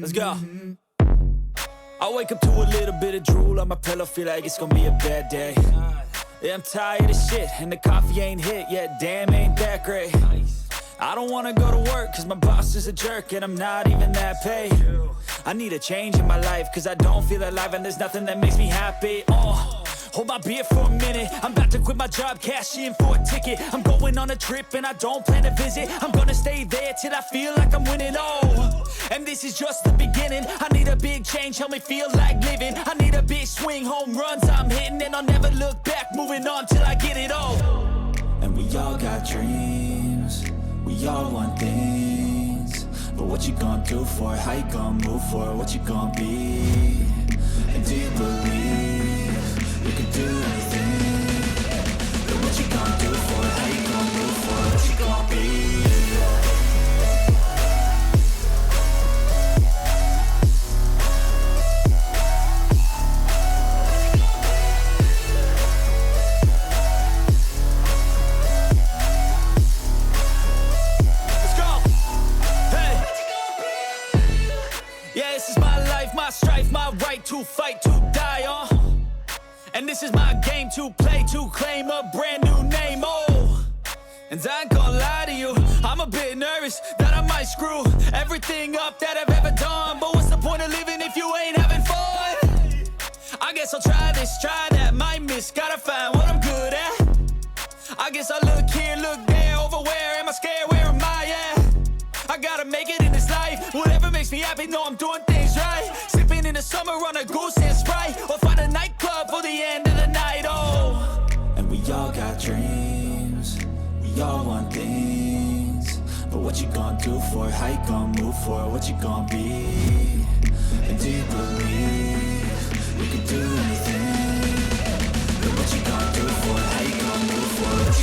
Let's go. I wake up to a little bit of drool on my pillow, feel like it's gonna be a bad day. Yeah, I'm tired of shit, and the coffee ain't hit yet, damn, ain't that great. I don't wanna go to work, cause my boss is a jerk, and I'm not even that paid. I need a change in my life, cause I don't feel alive, and there's nothing that makes me happy. Hold my beer for a minute, I'm about to quit my job, cash in for a ticket. I'm going on a trip and I don't plan to visit. I'm gonna stay there till I feel like I'm winning, and this is just the beginning. I need a big change, help me feel like living. I need a big swing, home runs I'm hitting, and I'll never look back, moving on till I get it all. And we all got dreams, we all want things, but what you gonna do for it? How you gonna move for it? What you gonna be? And do you believe you can do anything? But what you gonna do for it? How you gonna move for it? What you gonna be? Let's go! Hey! Yeah, this is my life, my strife, my right to fight, to die on. And this is my game to play, to claim a brand new name, And I ain't gonna lie to you, I'm a bit nervous that I might screw everything up that I've ever done. But what's the point of living if you ain't having fun? I guess I'll try this, try that, might miss, gotta find what I'm good at. I guess I look here, look there, over where am I scared, where am I at? I gotta make it in this life, whatever makes me happy, know I'm doing things right. Sipping in the summer on a goose and Sprite, or find a nightclub for the end of the night, And we all got dreams, we all want things, but what you gonna do for it? How you gonna move for it? What you gonna be? And do you believe you can do anything? But what you gonna do for it? How you gonna move for it? What